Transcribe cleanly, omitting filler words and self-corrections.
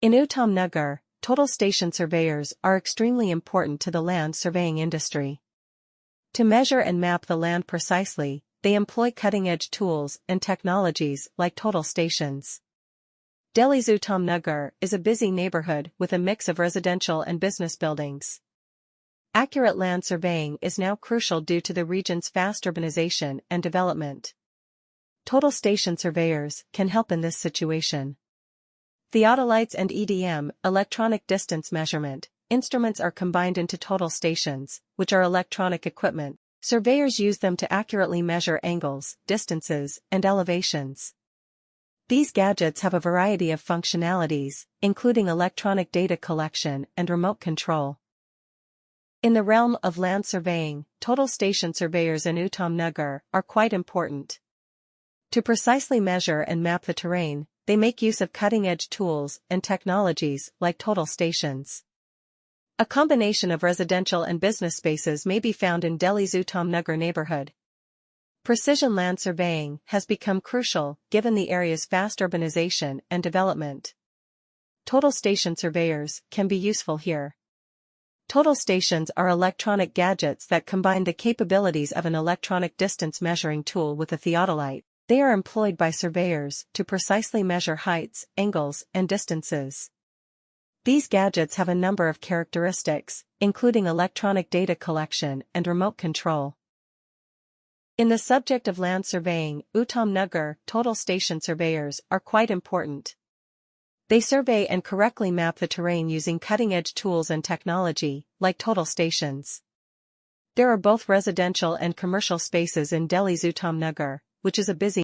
In Uttam Nagar, total station surveyors are extremely important to the land surveying industry. To measure and map the land precisely, they employ cutting-edge tools and technologies like total stations. Delhi's Uttam Nagar is a busy neighborhood with a mix of residential and business buildings. Accurate land surveying is now crucial due to the region's fast urbanization and development. Total station surveyors can help in this situation. Theodolites and EDM, electronic distance measurement, instruments are combined into total stations, which are electronic equipment. Surveyors use them to accurately measure angles, distances, and elevations. These gadgets have a variety of functionalities, including electronic data collection and remote control. In the realm of land surveying, total station surveyors in Uttam Nagar are quite important. To precisely measure and map the terrain, they make use of cutting-edge tools and technologies like total stations. A combination of residential and business spaces may be found in Delhi's Uttam Nagar neighborhood. Precision land surveying has become crucial given the area's fast urbanization and development. Total station surveyors can be useful here. Total stations are electronic gadgets that combine the capabilities of an electronic distance measuring tool with a theodolite. They are employed by surveyors to precisely measure heights, angles, and distances. These gadgets have a number of characteristics, including electronic data collection and remote control. In the subject of land surveying, Uttam Nagar total station surveyors are quite important. They survey and correctly map the terrain using cutting-edge tools and technology, like total stations. There are both residential and commercial spaces in Delhi's Uttam Nagar, which is a busy